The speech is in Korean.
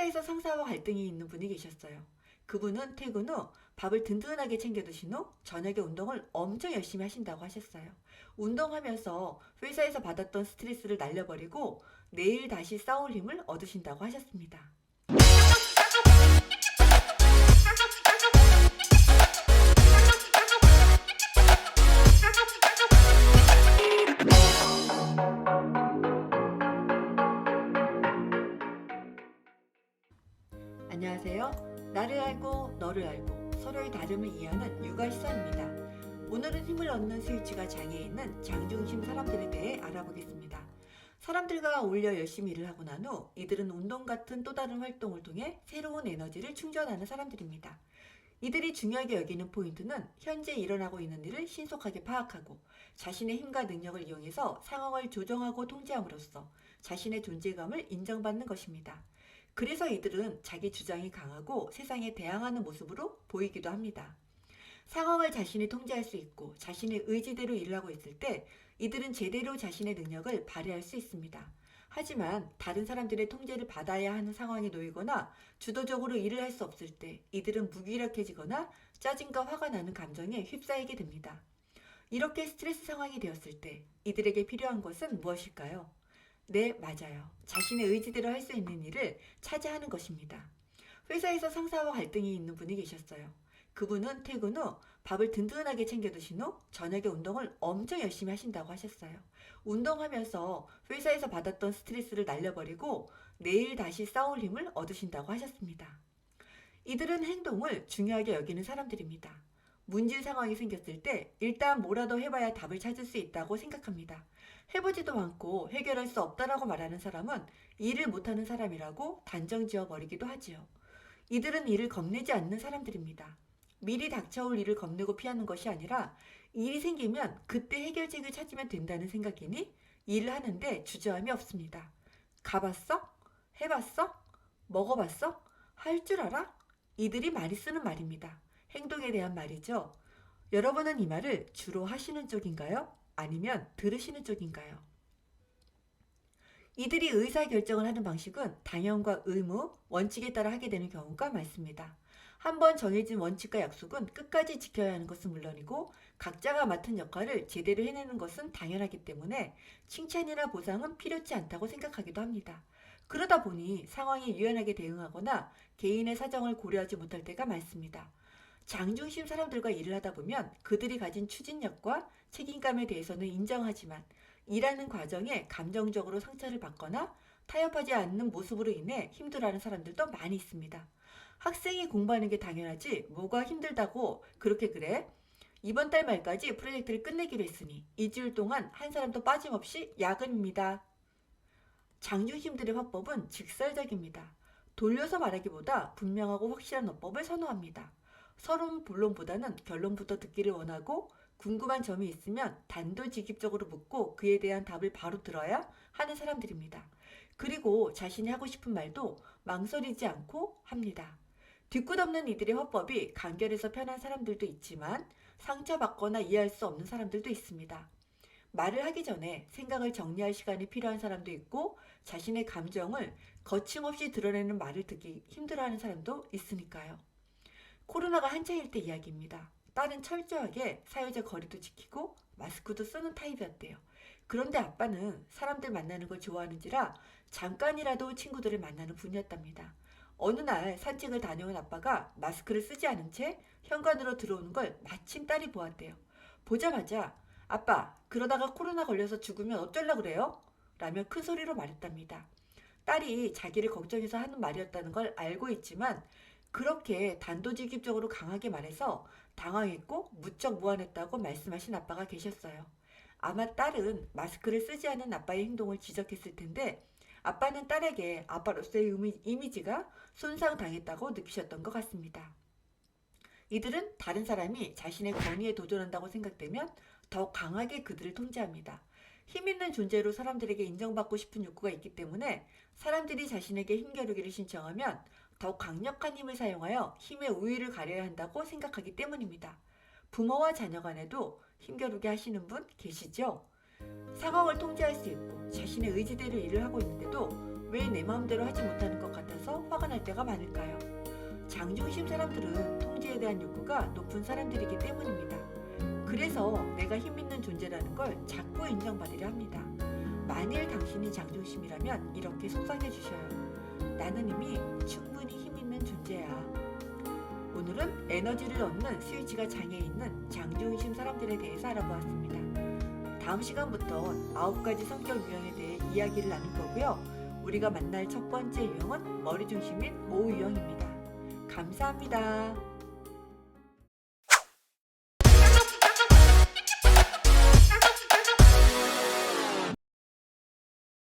회사에서 상사와 갈등이 있는 분이 계셨어요. 그분은 퇴근 후 밥을 든든하게 챙겨 드신 후 저녁에 운동을 엄청 열심히 하신다고 하셨어요. 운동하면서 회사에서 받았던 스트레스를 날려버리고 내일 다시 싸울 힘을 얻으신다고 하셨습니다. 안녕하세요. 나를 알고 너를 알고 서로의 다름을 이해하는 육아시사입니다. 오늘은 힘을 얻는 스위치가 장애에 있는 장중심 사람들에 대해 알아보겠습니다. 사람들과 어울려 열심히 일을 하고 난 후 이들은 운동 같은 또 다른 활동을 통해 새로운 에너지를 충전하는 사람들입니다. 이들이 중요하게 여기는 포인트는 현재 일어나고 있는 일을 신속하게 파악하고 자신의 힘과 능력을 이용해서 상황을 조정하고 통제함으로써 자신의 존재감을 인정받는 것입니다. 그래서 이들은 자기 주장이 강하고 세상에 대항하는 모습으로 보이기도 합니다. 상황을 자신이 통제할 수 있고 자신의 의지대로 일을 하고 있을 때 이들은 제대로 자신의 능력을 발휘할 수 있습니다. 하지만 다른 사람들의 통제를 받아야 하는 상황에 놓이거나 주도적으로 일을 할 수 없을 때 이들은 무기력해지거나 짜증과 화가 나는 감정에 휩싸이게 됩니다. 이렇게 스트레스 상황이 되었을 때 이들에게 필요한 것은 무엇일까요? 네, 맞아요. 자신의 의지대로 할 수 있는 일을 차지하는 것입니다. 회사에서 상사와 갈등이 있는 분이 계셨어요. 그분은 퇴근 후 밥을 든든하게 챙겨 드신 후 저녁에 운동을 엄청 열심히 하신다고 하셨어요. 운동하면서 회사에서 받았던 스트레스를 날려버리고 내일 다시 싸울 힘을 얻으신다고 하셨습니다. 이들은 행동을 중요하게 여기는 사람들입니다. 문제 상황이 생겼을 때 일단 뭐라도 해봐야 답을 찾을 수 있다고 생각합니다. 해보지도 않고 해결할 수 없다라고 말하는 사람은 일을 못하는 사람이라고 단정 지어 버리기도 하지요. 이들은 일을 겁내지 않는 사람들입니다. 미리 닥쳐올 일을 겁내고 피하는 것이 아니라 일이 생기면 그때 해결책을 찾으면 된다는 생각이니 일을 하는데 주저함이 없습니다. 가봤어? 해봤어? 먹어봤어? 할 줄 알아? 이들이 많이 쓰는 말입니다. 행동에 대한 말이죠. 여러분은 이 말을 주로 하시는 쪽인가요? 아니면 들으시는 쪽인가요? 이들이 의사결정을 하는 방식은 당연과 의무, 원칙에 따라 하게 되는 경우가 많습니다. 한번 정해진 원칙과 약속은 끝까지 지켜야 하는 것은 물론이고 각자가 맡은 역할을 제대로 해내는 것은 당연하기 때문에 칭찬이나 보상은 필요치 않다고 생각하기도 합니다. 그러다 보니 상황에 유연하게 대응하거나 개인의 사정을 고려하지 못할 때가 많습니다. 장중심 사람들과 일을 하다 보면 그들이 가진 추진력과 책임감에 대해서는 인정하지만 일하는 과정에 감정적으로 상처를 받거나 타협하지 않는 모습으로 인해 힘들어하는 사람들도 많이 있습니다. 학생이 공부하는 게 당연하지 뭐가 힘들다고 그렇게 그래? 이번 달 말까지 프로젝트를 끝내기로 했으니 2주일 동안 한 사람도 빠짐없이 야근입니다. 장중심들의 화법은 직설적입니다. 돌려서 말하기보다 분명하고 확실한 어법을 선호합니다. 서론 본론보다는 결론부터 듣기를 원하고 궁금한 점이 있으면 단도직입적으로 묻고 그에 대한 답을 바로 들어야 하는 사람들입니다. 그리고 자신이 하고 싶은 말도 망설이지 않고 합니다. 뒤끝없는 이들의 화법이 간결해서 편한 사람들도 있지만 상처받거나 이해할 수 없는 사람들도 있습니다. 말을 하기 전에 생각을 정리할 시간이 필요한 사람도 있고 자신의 감정을 거침없이 드러내는 말을 듣기 힘들어하는 사람도 있으니까요. 코로나가 한창일 때 이야기입니다. 딸은 철저하게 사회적 거리도 지키고 마스크도 쓰는 타입이었대요. 그런데 아빠는 사람들 만나는 걸 좋아하는지라 잠깐이라도 친구들을 만나는 분이었답니다. 어느 날 산책을 다녀온 아빠가 마스크를 쓰지 않은 채 현관으로 들어오는 걸 마침 딸이 보았대요. 보자마자 아빠, 그러다가 코로나 걸려서 죽으면 어쩌려고 그래요? 라며 큰 소리로 말했답니다. 딸이 자기를 걱정해서 하는 말이었다는 걸 알고 있지만 그렇게 단도직입적으로 강하게 말해서 당황했고 무척 무안했다고 말씀하신 아빠가 계셨어요. 아마 딸은 마스크를 쓰지 않은 아빠의 행동을 지적했을 텐데 아빠는 딸에게 아빠로서의 이미지가 손상당했다고 느끼셨던 것 같습니다. 이들은 다른 사람이 자신의 권위에 도전한다고 생각되면 더 강하게 그들을 통제합니다. 힘 있는 존재로 사람들에게 인정받고 싶은 욕구가 있기 때문에 사람들이 자신에게 힘겨루기를 신청하면 더 강력한 힘을 사용하여 힘의 우위를 가려야 한다고 생각하기 때문입니다. 부모와 자녀 간에도 힘겨루게 하시는 분 계시죠? 상황을 통제할 수 있고 자신의 의지대로 일을 하고 있는데도 왜 내 마음대로 하지 못하는 것 같아서 화가 날 때가 많을까요? 장중심 사람들은 통제에 대한 욕구가 높은 사람들이기 때문입니다. 그래서 내가 힘있는 존재라는 걸 자꾸 인정받으려 합니다. 만일 당신이 장중심이라면 이렇게 속삭여 주셔요. 나는 이미 충분히 힘있는 존재야. 오늘은 에너지를 얻는 스위치가 장애 있는 장중심 사람들에 대해서 알아보았습니다. 다음 시간부터 9가지 성격 유형에 대해 이야기를 나눌 거고요. 우리가 만날 첫 번째 유형은 머리 중심인 O 유형입니다. 감사합니다.